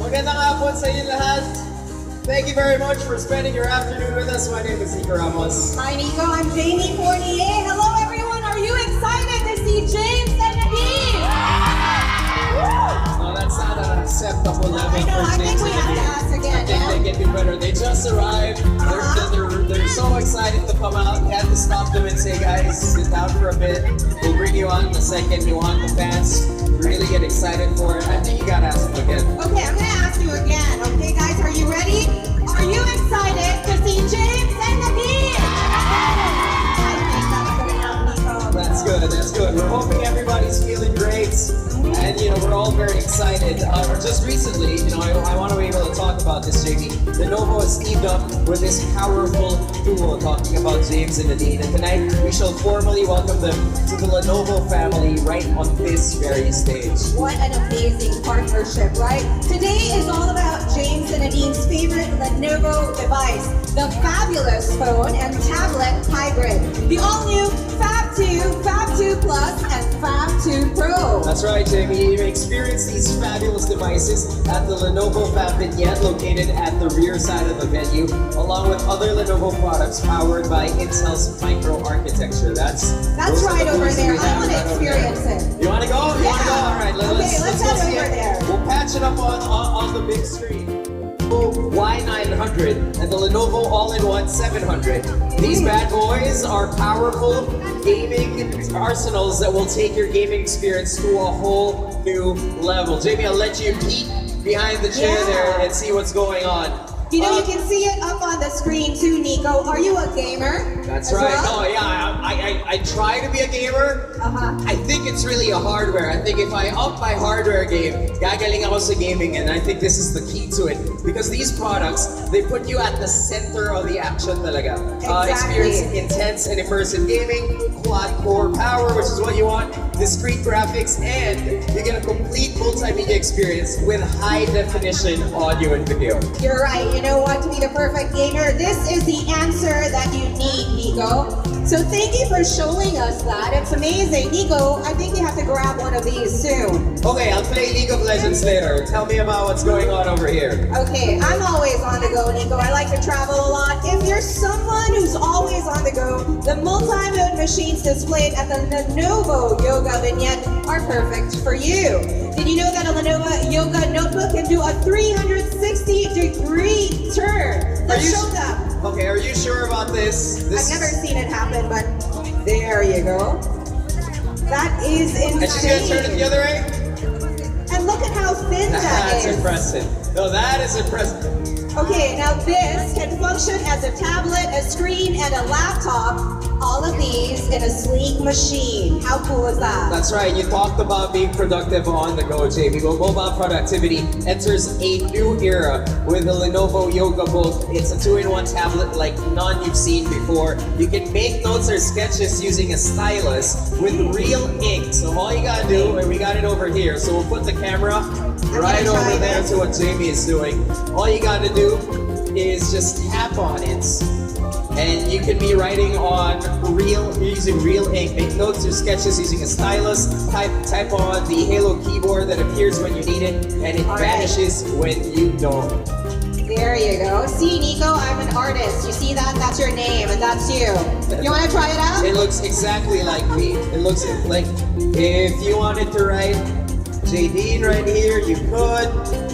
Magandang hapon sa inyo lahat. Thank you very much for spending your afternoon with us. My name is Nico Ramos. Hi Nico, I'm Jamie Fournier. Hello everyone, are you excited to see James and Nadine? No, that's not an acceptable level I know, for I think James we and have to Nadine. ask again, I think they can do better. They just arrived. They're so excited to come out. We had to stop them and say, guys, sit down for a bit. We'll bring you on in a second. We want the fans to really get excited for it. I think you gotta ask them again. Okay, I'm gonna ask you again. Okay guys, are you ready? Are you excited to see James and Nadine? I think that's good enough, Nico. That's good, that's good. We're hoping everybody's feeling great. And we're all very excited. Just recently, I want to be able to talk about this, JB. Lenovo has teamed up with this powerful duo talking about James and Nadine. And tonight, we shall formally welcome them to the Lenovo family right on this very stage. What an amazing partnership, right? Today is all about James and Nadine's favorite Lenovo device, the fabulous phone and tablet hybrid. The all-new Ph2, Ph2 Plus, and Ph2 Pro. That's right, Jamie. You experience these fabulous devices at the Lenovo Fab Vignette located at the rear side of the venue, along with other Lenovo products powered by Intel's microarchitecture. That's right over there. I want to experience it. You want to go? You want to go? All right, let's go head see over it. there. We'll patch it up on the big screen. Y900 and the Lenovo All-in-One 700. These bad boys are powerful gaming arsenals that will take your gaming experience to a whole new level. Jamie, I'll let you peek behind the chair there and see what's going on. You can see it up on the screen too, Nico. Are you a gamer? That's right. Well? Oh yeah, I try to be a gamer. I think it's really a hardware. I think if I up my hardware game, gagaling ako sa gaming, and I think this is the key to it. Because these products, they put you at the center of the action talaga. Exactly. Experience intense and immersive gaming, quad-core power, which is what you want, discrete graphics, and you get a complete multimedia experience with high-definition audio and video. You're right. You know what? To be the perfect gamer, this is the answer that you need, Nico. So thank you for showing us that. It's amazing. Nico, I think you have to grab one of these soon. Okay, I'll play League of Legends later. Tell me about what's going on over here. Okay, I'm always on the go, Nico. I like to travel a lot. If you're someone who's always on the go, the multi-mode machines displayed at the Lenovo Yoga Vignette are perfect for you. Did you know that a Lenovo Yoga notebook can do a 360-degree turn? Let's show them. Okay, are you sure about this? I've never seen it happen, but there you go. That is insane. And she's gonna turn it the other way? And look at how thin that is. That's impressive. No, that is impressive. Okay, now this can function as a tablet, a screen, and a laptop. All of these in a sleek machine. How cool is that? That's right. You talked about being productive on the go, JB. Well, mobile productivity enters a new era with the Lenovo Yoga Book. It's a 2-in-1 tablet like none you've seen before. You can make notes or sketches using a stylus with real ink. So all you gotta do, and we got it over here. So we'll put the camera right over there to what Jamie is doing. All you gotta do is just tap on it. And you can be writing on using real ink, make notes or sketches using a stylus, type on the Halo keyboard that appears when you need it, and it vanishes when you don't. There you go. See, Nico, I'm an artist. You see that? That's your name, and that's you. You want to try it out? It looks exactly like me. It looks like if you wanted to write JD right here, you could.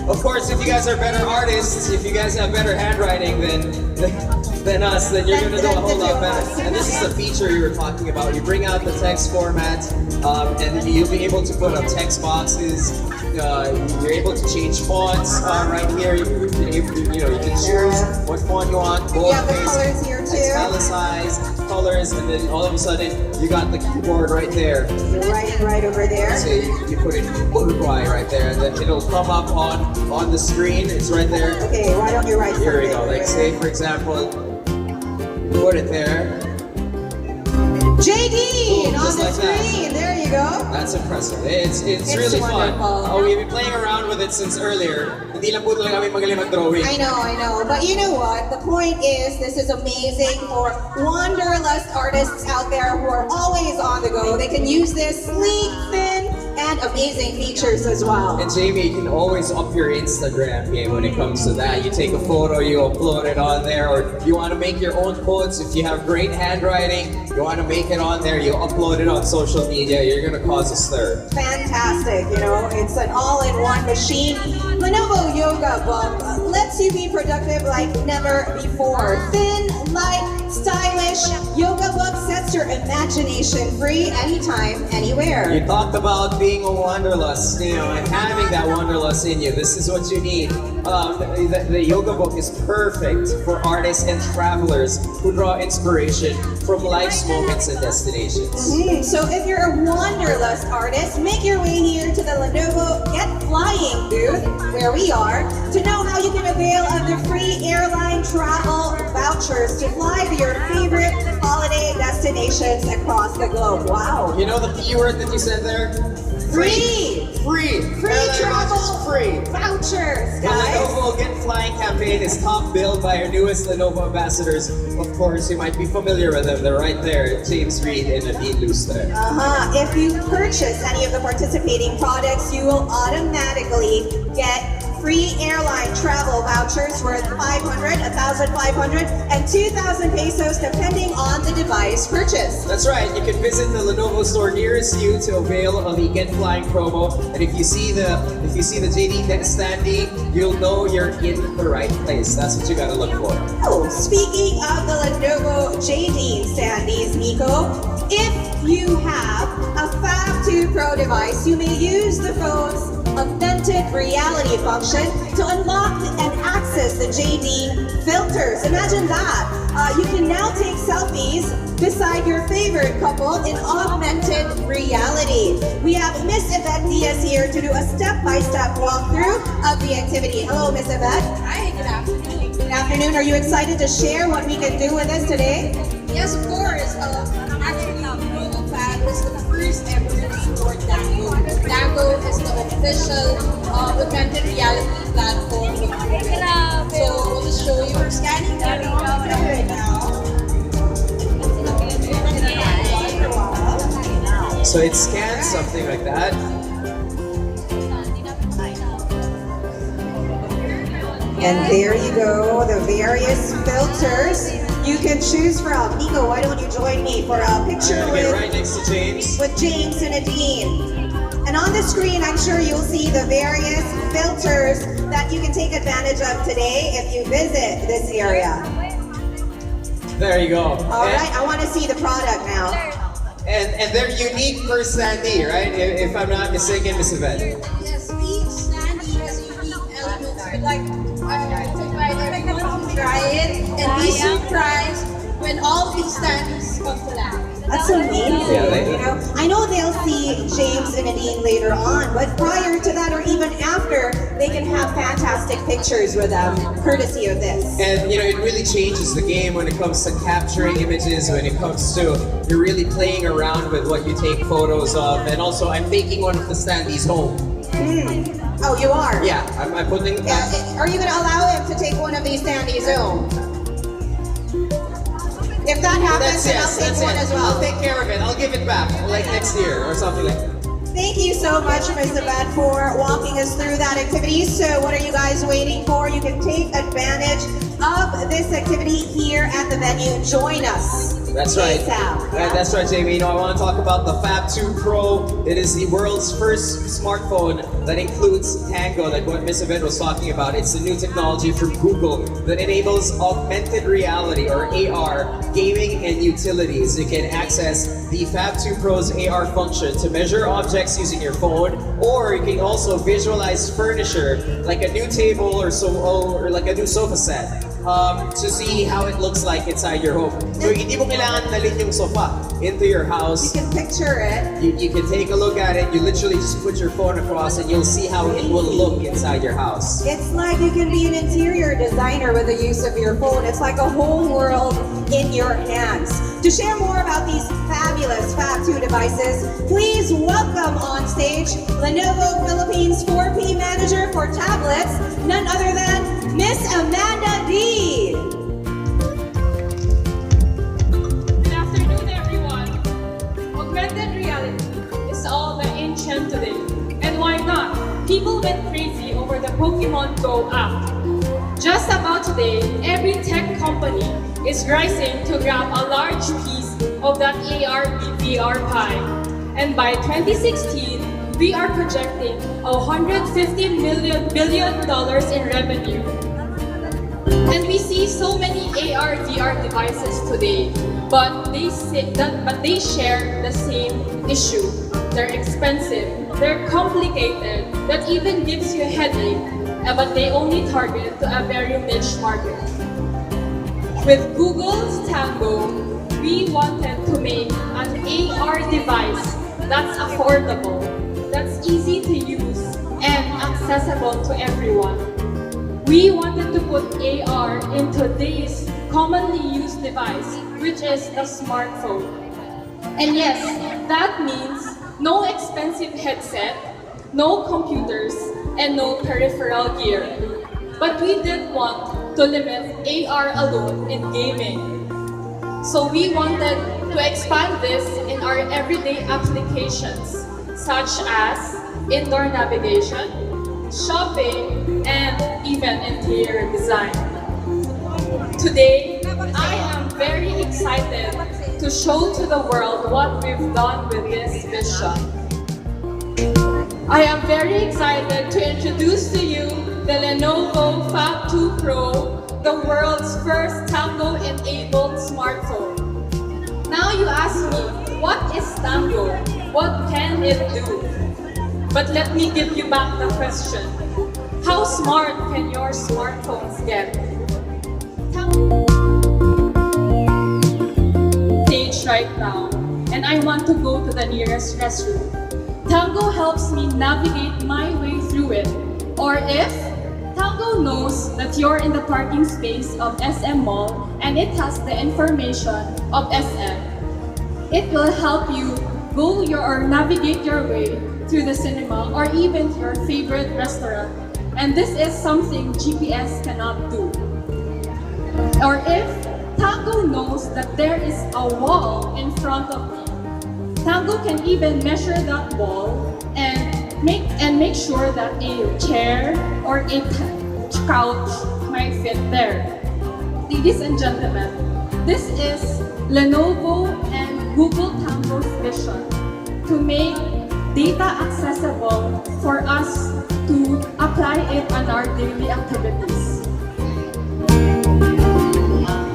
Of course, if you guys are better artists, if you guys have better handwriting than us, then you're gonna do a whole lot better. And this is the feature you were talking about. You bring out the text format, and you'll be able to put up text boxes. You're able to change fonts right here. You can choose what font you want. Yeah, the colors here too. Italicized colors, and then all of a sudden you got the keyboard right there. You're right over there. So you put in Uruguay right there, and then it'll come up on the screen. It's right there. Okay, why don't you write Here we something? go. Like say for example, put it there. JD Boom, on the like screen. There you go. That's impressive. It's really fun. wonderful. We've been playing around with it since earlier. Hindi lang po talaga kami magaling mag-drawing. I know. But you know what? The point is, this is amazing for wanderlust artists out there who are always on the go. They can use this sleek, thin, and amazing features as well. And Jamie, you can always up your Instagram game when it comes to that. You take a photo, you upload it on there, or you want to make your own quotes. If you have great handwriting, you want to make it on there, you upload it on social media, you're going to cause a stir. Fantastic, you know, it's an all-in-one machine. Lenovo Yoga Book lets you be productive like never before. Thin, light, stylish, Yoga Book sets your imagination free anytime, anywhere. You talked about being a wanderlust, you know, and having that wanderlust in you. This is what you need. The Yoga Book is perfect for artists and travelers who draw inspiration from life's moments and destinations. So if you're a wanderlust artist, make your way here to the Lenovo Get Flying booth, where we are, to know how you can avail of the free airline travel vouchers to fly to your favorite holiday destinations across the globe. Wow. You know the P word that you said there? Free! Free! Free Airline travel vouchers free! vouchers, The guys. Lenovo Get Flying campaign is top billed by our newest Lenovo ambassadors. Of course, you might be familiar with them. They're right there, James Reed and Nadine Luster. If you purchase any of the participating products, you will automatically get free airline travel vouchers worth 500, 1,500, and 2,000 pesos depending on the device purchased. That's right. You can visit the Lenovo store nearest you to avail of the Get Flying promo. And if you see the JD standee, you'll know you're in the right place. That's what you gotta look for. Oh, speaking of the Lenovo JD standees, Nico, if you have a Ph2 Pro device, you may use the phone's augmented reality function to unlock and access the JD filters. Imagine that. You can now take selfies beside your favorite couple in augmented reality. We have Miss Yvette Diaz here to do a step-by-step walkthrough of the activity. Hello, Miss Yvette. Hi, good afternoon. Good afternoon. Are you excited to share what we can do with us today? Yes, of course. Actually, Lenovo Ph2 is the first ever to support Dango. Dango is the official augmented reality platform of Google. So we'll just show you. We're scanning that right now. So it scans something like that. And there you go, the various filters you can choose from. Nico, why don't you join me for a picture I'm gonna get right next to James. with James and Nadine. And on the screen, I'm sure you'll see the various filters that you can take advantage of today if you visit this area. There you go. All right, I want to see the product now. And they're unique per standee, right? If I'm not mistaken, Miss Yvette. Yes, each standee has unique elements. We'd like to invite everyone to try it and be surprised when all these standees come to life. That's amazing. Yeah, You know, I know they'll see James and Nadine later on, but prior to that or even after, they can have fantastic pictures with them, courtesy of this. And you know, it really changes the game when it comes to capturing images, when it comes to you're really playing around with what you take photos of. And also, I'm taking one of the standees home. Oh, you are? Yeah, I'm putting Yeah, are you going to allow him to take one of these standees home? If that happens, then I'll take one as well. I'll take care of it. I'll give it back, like next year or something like that. Thank you so much, Ms. Yvette, for walking us through that activity. So what are you guys waiting for? You can take advantage of this activity here at the venue. Join us. That's right. ASAP. That's right, Jamie. You know, I want to talk about the Ph2 Pro. It is the world's first smartphone that includes Tango, like what Miss Yvette was talking about. It's a new technology from Google that enables augmented reality, or AR, gaming and utilities. You can access the Ph2 Pro's AR function to measure objects using your phone, or you can also visualize furniture like a new table or like a new sofa set. To see how it looks like inside your home. So hindi mo kailangan dalhin yung sofa into your house. You can picture it. You can take a look at it. You literally just put your phone across and you'll see how it will look inside your house. It's like you can be an interior designer with the use of your phone. It's like a whole world in your hands. To share more about these fabulous Ph2 devices, please welcome on stage Lenovo Philippines 4P Manager for Tablets, none other than Miss Amanda D. Good afternoon, everyone. Augmented reality is all the in trend today. people went crazy over the Pokemon Go app. Just about today, every tech company is racing to grab a large piece of that AR/VR pie. And by 2016, we are projecting $150 billion in revenue. And we see so many AR/VR devices today, but they share the same issue. They're expensive, they're complicated, that even gives you a headache, but they only target to a very niche market. With Google's Tango, we wanted to make an AR device that's affordable, that's easy to use, and accessible to everyone. We wanted to put AR in today's commonly used device, which is the smartphone. And yes, that means no expensive headset, no computers, and no peripheral gear. But we didn't want to limit AR alone in gaming. So we wanted to expand this in our everyday applications, such as indoor navigation, shopping, and even interior design. Today, I am very excited to show to the world what we've done with this vision. I am very excited to introduce to you the Lenovo Ph2 Pro, the world's first Tango-enabled smartphone. Now you ask me, what is Tango? What can it do? But let me give you back the question. How smart can your smartphones get? Stage right now, and I want to go to the nearest restroom. Tango helps me navigate my way through it. Or if Tango knows that you're in the parking space of SM Mall and it has the information of SM, it will help you or navigate your way through the cinema or even to your favorite restaurant. And this is something GPS cannot do. Or if Tango knows that there is a wall in front of me, Tango can even measure that wall and make sure that a chair or a couch might fit there. Ladies and gentlemen, this is Lenovo and Google Tango's vision to make data accessible for us to apply it on our daily activities.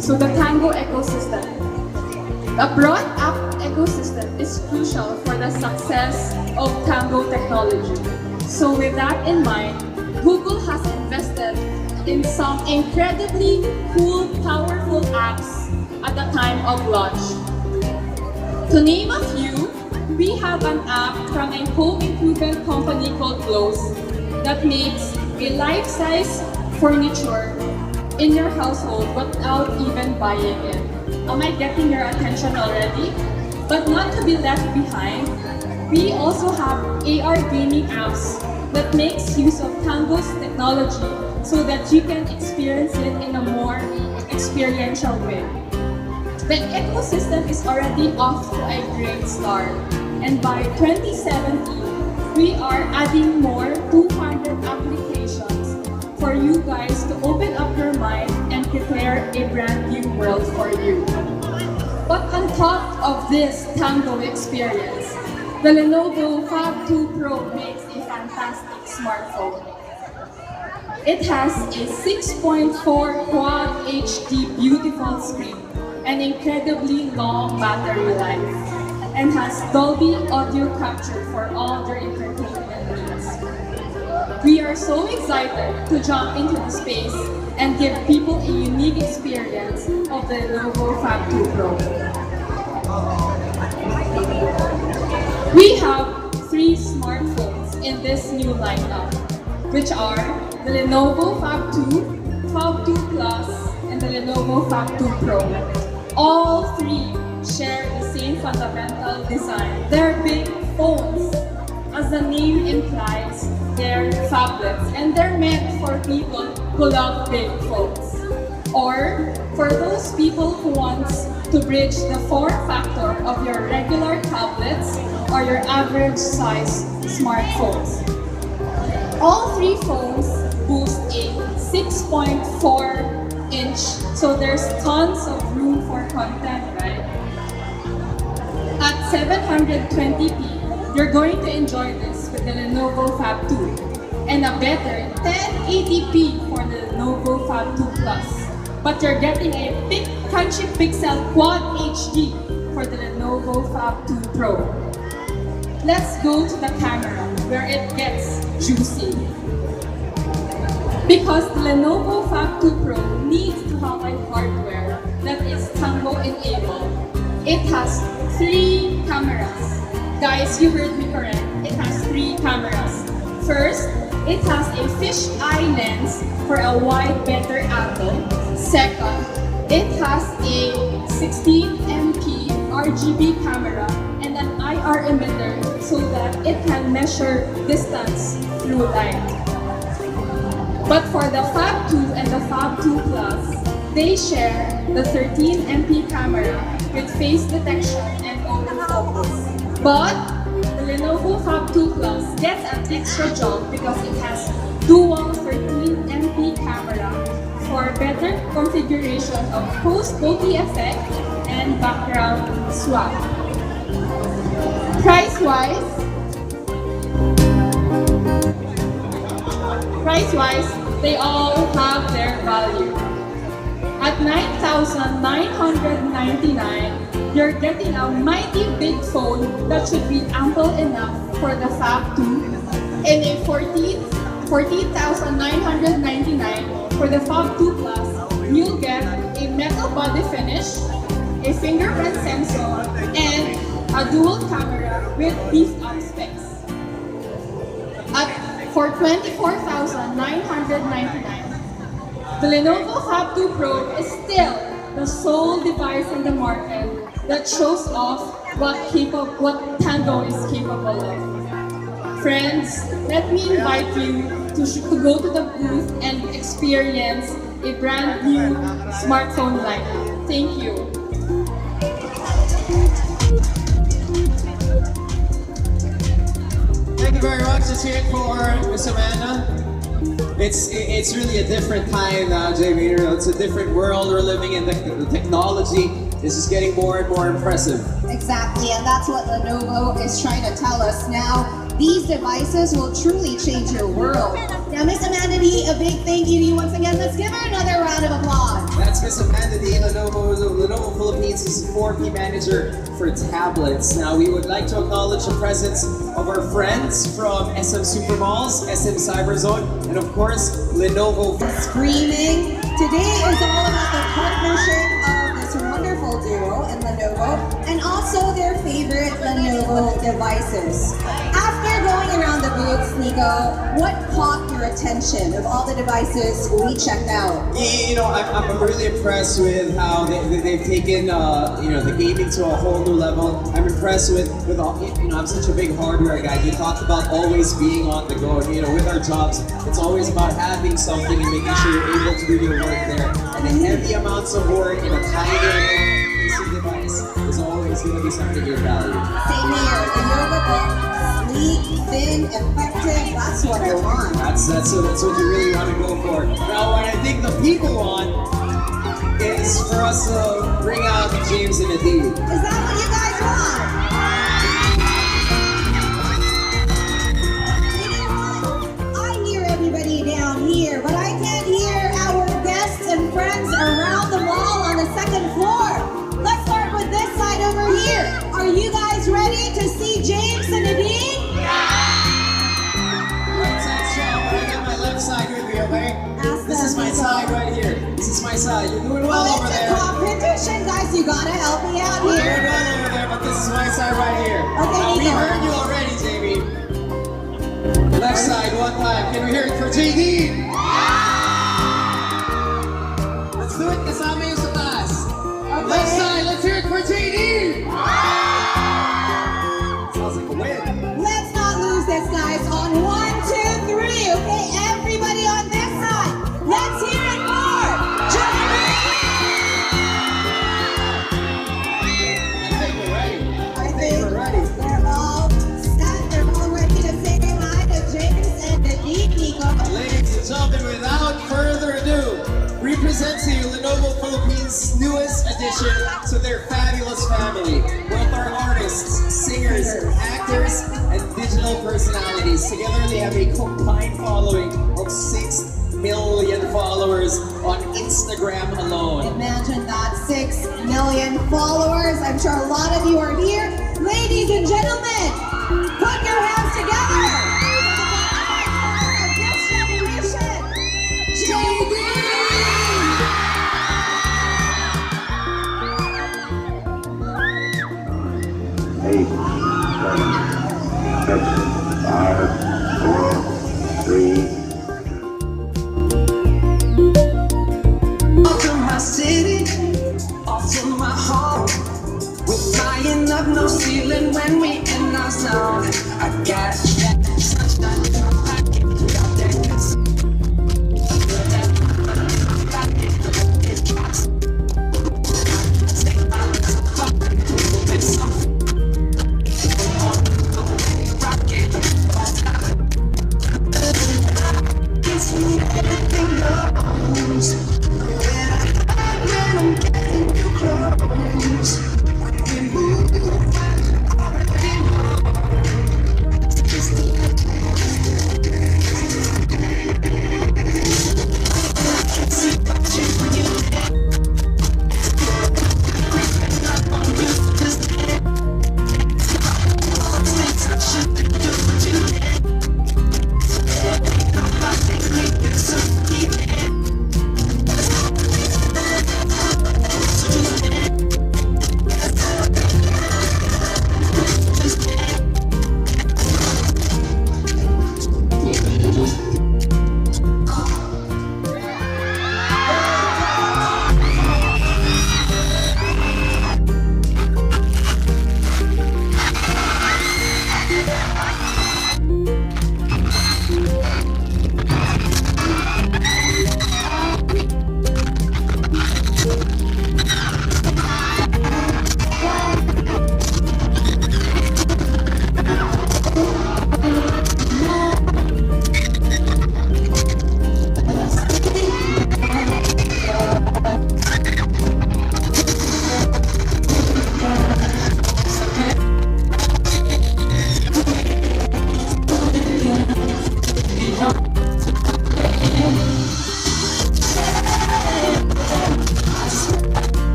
So the Tango ecosystem. A broad app ecosystem is crucial for the success of Tango technology. So with that in mind, Google has invested in some incredibly cool, powerful apps at the time of launch. To name a few, we have an app from a home improvement company called Close that makes a life-size furniture in your household without even buying it. Am I getting your attention already? But not to be left behind, we also have AR gaming apps that makes use of Tango's technology so that you can experience it in a more experiential way. The ecosystem is already off to a great start, and by 2017, we are adding more 200 applications for you guys to open up your mind and prepare a brand new world for you. But on top of this Tango experience, the Lenovo Ph2 Pro makes a fantastic smartphone. It has a 6.4 Quad HD beautiful screen, an incredibly long battery life, and has Dolby audio capture for all your entertainment needs. We are so excited to jump into the space and give people a unique experience of the Lenovo Ph2 Pro. We have 3 smartphones in this new lineup, which are the Lenovo Ph2, Ph2 Plus, and the Lenovo Ph2 Pro. All 3 share the same fundamental design. They're big phones. As the name implies, they're phablets, and they're meant for people who love big phones. Or for those people who want to bridge the form factor of your regular tablets or your average size smartphones. All three phones boost a 6.4-inch, so there's tons of room for content, right? At 720p, you're going to enjoy this with the Lenovo Ph2 and a better 1080p for the Lenovo Ph2 Plus. But you're getting a big crunchy pixel Quad HD for the Lenovo Ph2 Pro. Let's go to the camera where it gets juicy. Because the Lenovo Ph2 Pro needs to have a hardware that is Tango enabled. It has 3 cameras. Guys, you heard me correct. It has 3 cameras. First, it has a fisheye lens for a wide, better angle. Second, it has a 16MP RGB camera and an IR emitter so that it can measure distance through light. But for the Ph2 and the Ph2 Plus, they share the 13MP camera with face detection and autofocus. But the Lenovo Ph2 Plus gets an extra jump because it has dual 13MP camera for better configuration of post-bokeh effect and background swap. Price-wise, they all have their value. At $9,999, you're getting a mighty big phone that should be ample enough for the Ph2. And a $14,999 for the Ph2 Plus, you'll get a metal body finish, a fingerprint sensor, and a dual camera with beefed up specs. For $24,999, the Lenovo Ph2 Pro is still the sole device in the market that shows off what Tango is capable of. Friends, let me invite you to go to the booth and experience a brand new smartphone lineup. Thank you. Thank you very much. Let's hear it for Miss Amanda. It's really a different time now, Jamie. It's a different world we're living in. The technology is just getting more and more impressive. Exactly, and that's what Lenovo is trying to tell us now. These devices will truly change your world. Now, Miss Amanda D, a big thank you to you once again. Let's give her another round of applause. That's Miss Amanda D, Lenovo Philippines' 4P manager for tablets. Now, we would like to acknowledge the presence of our friends from SM Supermalls, SM Cyberzone, and of course, Lenovo. Screaming. Today is all about the partnership of this wonderful duo in Lenovo and also their favorite Lenovo devices. After going around the booths, Nico, what caught your attention of all the devices we checked out? You know, I'm really impressed with how they've taken the gaming to a whole new level. I'm impressed with all, I'm such a big hardware guy. You talked about always being on the go. And, with our jobs, it's always about having something and making sure you're able to do your work there. And the heavy amounts of work in a tiny PC device is always going to be something you value. Same here. The Yoga Book, sleek, thin, effective. That's what I want. That's what you really want to go for. Now, what I think the people want is for us to bring out James and Adine. Is that what you guys want? I hear everybody down here, but I can't hear our guests and friends around the mall on the second floor. Let's start with this side over here. Are you guys ready to see James and Adine? Side with me, okay? Ask This is them, my Nico. side right here. This is my side. You're doing well over It's a there. competition, guys. You gotta help me out You're here. doing well over there, but this is my side right here. Okay, Now, we Nico. heard you already, Jamie. Left side, one time. Can we hear it for JD? Let's do it kasama yung sa taas. Left side, let's hear it for JD. Sounds like a win. Let's not lose this, guys. On 1, 2, 3. Okay, everybody on this side. Let's hear it for Jeremy. I think we're ready. I think we're ready. they're all set. They're all ready to say hi to James and Nadine. present to you Lenovo Philippines' newest addition to their fabulous family. Both are artists, singers, actors, and digital personalities. Together they have a combined following of 6 million followers on Instagram alone. Imagine that, 6 million followers. I'm sure a lot of you are here. Ladies and gentlemen, put your hands together. For this generation, JD. Eight, 7, 6, 5, 4, 3. Off to my city, off to my home. We're flying up, no ceiling when we in our zone. I got that sunshine in my pocket, got that good stuff.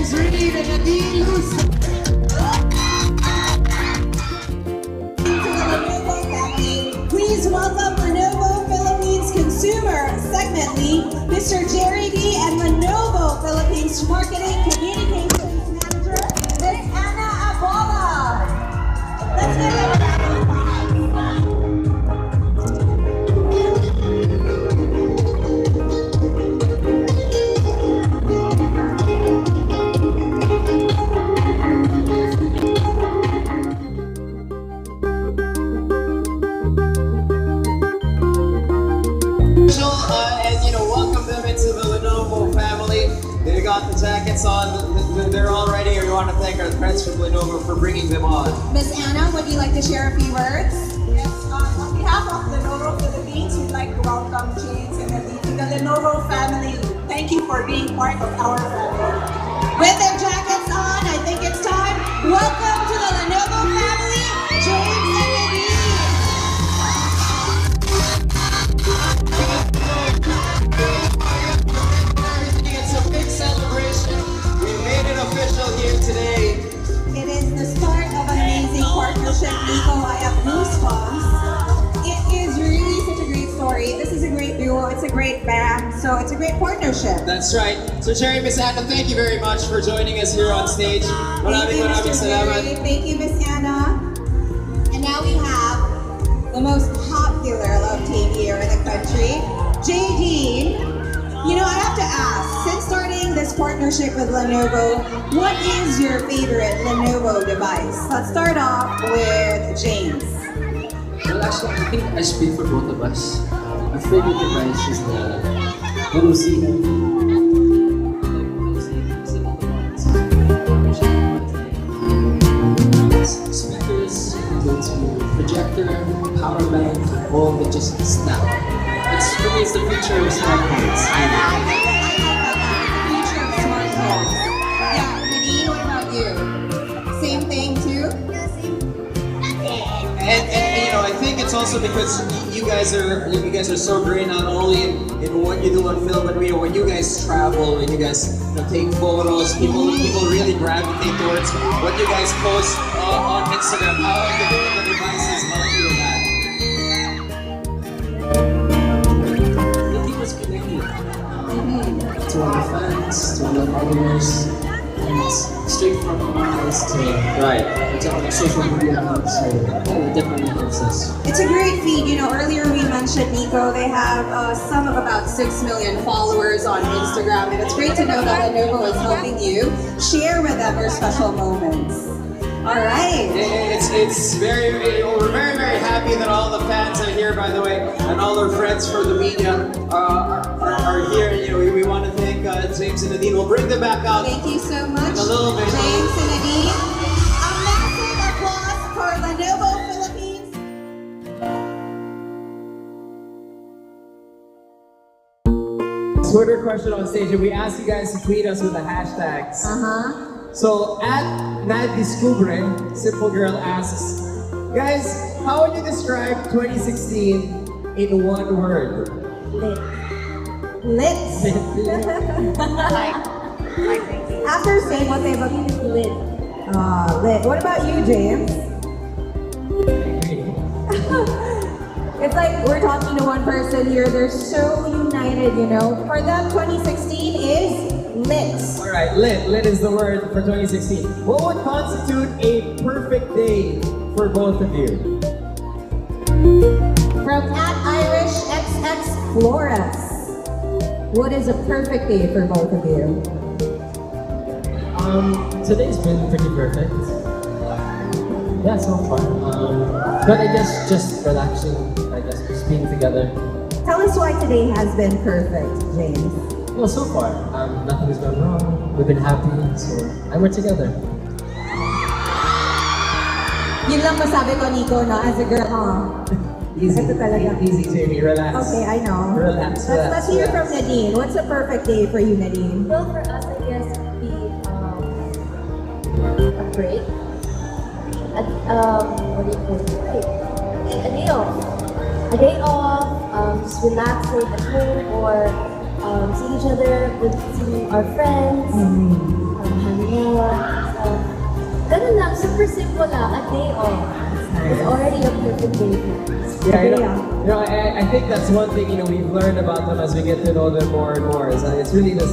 James Reid and Nadine Lucy. To the Lenovo family, please welcome Lenovo Philippines Consumer Segment Lead, Mr. Jerry D, and Lenovo Philippines Marketing Communications Manager, Ms. Anna Abola. Let's give them a round of applause. And welcome them into the Lenovo family. They got the jackets on, they're all ready. We want to thank our friends from Lenovo for bringing them on. Ms. Anna, would you like to share a few words? Yes, on behalf of Lenovo Philippines, we'd like to welcome James and Nadine to the Lenovo family. Thank you for being part of our family. With their jackets on, I think it's time. Welcome to the Lenovo family, James and Nadine. It's a big celebration. We made it official here today. It is the start of an amazing partnership, Nico. I have goosebumps. It is really such a great story. This is a great duo. It's a great band. So it's a great partnership. That's right. So Jerry, Miss Anna, thank you very much for joining us here on stage. Thank you, Mr. Jerry. Thank you, Miss Anna. And now we have the most popular love team here in the country, JD. I have to ask, since starting this partnership with Lenovo, what is your favorite Lenovo device? Let's start off with James. Well, actually, I think I speak for both of us. My favorite device is the Lenovo speakers, go to projector, power bank, all of it just snap. For me, it's the future of smartphones. I like that. The future of smartphones. Yeah, Nadine, what about you? Same thing too? And I think it's also because you guys are so great not only in what you do on film, but when you guys travel and you guys take photos, people really gravitate towards what you guys post on Instagram. How the devices help you with that? To all the fans, to all the followers, and straight from us to social media accounts, so it definitely helps us. It's a great feed. Earlier we mentioned Nico. They have a sum of about 6 million followers on Instagram, and it's great to know that Lenovo is helping you share with them your special moments. All right. We're very, very happy that all the fans are here, by the way, and all our friends for the media are here. We want to thank James and Nadine. We'll bring them back out. Thank you so much, In a little bit. James and Nadine. A massive applause for Lenovo Philippines. Twitter question on stage, and we asked you guys to tweet us with the hashtags. So at @NadDescubre, Simple Girl asks, guys, how would you describe 2016 in one word? Lit. After saying what they've lit. Lit. What about you, James? It's like we're talking to one person here. They're so united, For them, 2016 is lit. All right, lit. Lit is the word for 2016. What would constitute a perfect day for both of you? From @IrishXXFlores. What is a perfect day for both of you? Today's been pretty perfect. Yeah, so far. But I guess just relaxing, just being together. Tell us why today has been perfect, James. Well, so far, nothing has gone wrong. We've been happy, and we're together. Yun lang masabi ko, Nico, as a girl, Easy, Ito talaga. easy, Jamie. Relax. Okay, I know. Relax. Let's hear from Nadine. What's a perfect day for you, Nadine? Well, for us, I guess it would be a break. What do you call it? Break. A day off. A day off, just relaxing at home or seeing each other, seeing our friends, having stuff. Ganun lang, super simple lang, a day off. It's already a perfect day. Yeah, I think that's one thing we've learned about them as we get to know them more and more. Is that it's really the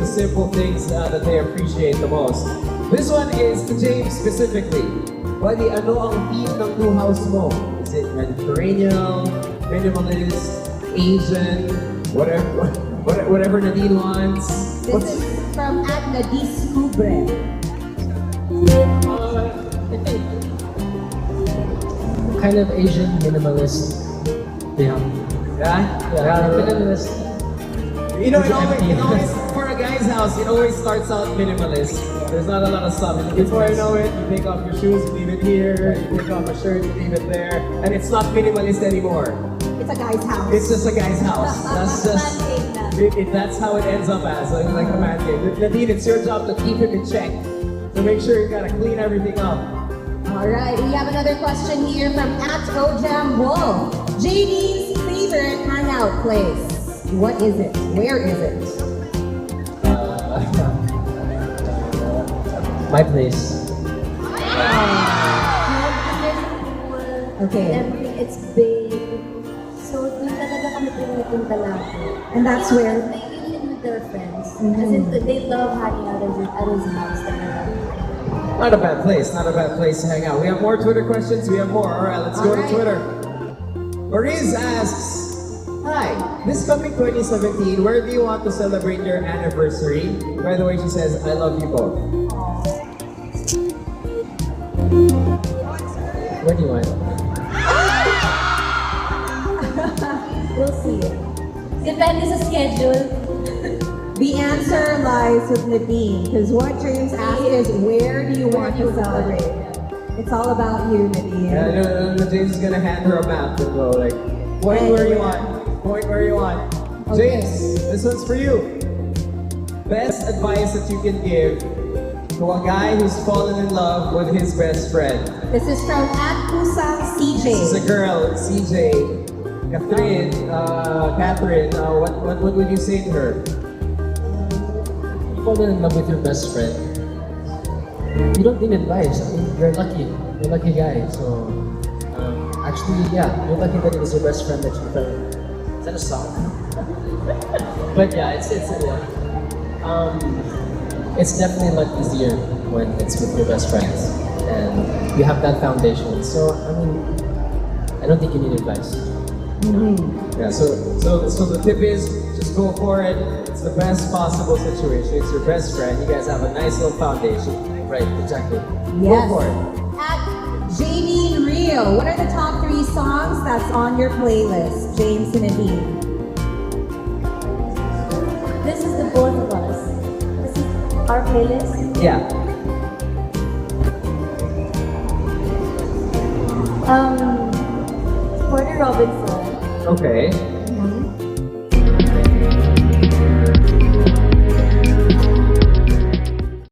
simple things that they appreciate the most. This one is to James specifically. Buddy, ano ang theme ng new house mo? Is it Mediterranean, minimalist, Asian, whatever Nadine wants? This is from @nadiscubre. Kind of Asian minimalist. Yeah. Yeah, minimalist. It always, for a guy's house, it always starts out minimalist. There's not a lot of stuff. Before you know it, you take off your shoes, you leave it here. You take off a shirt, you leave it there. And it's not minimalist anymore. It's a guy's house. It's just a guy's house. That's how it ends up as, like a man cave. Nadine, it's your job to keep him in check. So make sure you gotta clean everything up. All right, we have another question here from @OjamWolf. JD's favorite hangout place. What is it? Where is it? My place. Okay. Everything, it's big. So, doon talaga kami pumupunta lagi. And that's where? They live with their friends. As in, they love hanging out at his house. Not a bad place. Not a bad place to hang out. We have more Twitter questions. We have more. All right, let's go to Twitter. Mariz asks, hi, this coming 2017, where do you want to celebrate your anniversary? By the way, she says, I love you both. Where do you want? We'll see. Depende sa schedule. The answer lies with Nadine, because what James asked is, where do you want to celebrate? It's all about you, Nadine. Yeah, James is gonna hand her a map and go like, point where you want, point where you want. Okay. James, this one's for you. Best advice that you can give to a guy who's fallen in love with his best friend. This is from @PusangCJ. This is a girl, CJ. Catherine, what would you say to her? Fall in love with your best friend. You don't need advice. I mean, you're lucky. You're a lucky guy. So, actually, yeah, you're lucky that it was your best friend that you fell. Is that a song? But yeah, it's definitely a lot easier when it's with your best friends and you have that foundation. So, I mean, I don't think you need advice. Yeah, so the tip is just go for it. It's the best possible situation. It's your best friend. You guys have a nice little foundation. Right, exactly. Yes. Go for it. @JD Rio, what are the top 3 songs that's on your playlist? James and Nadine. This is the both of us. This is our playlist. Yeah. Porter Robinson. Okay.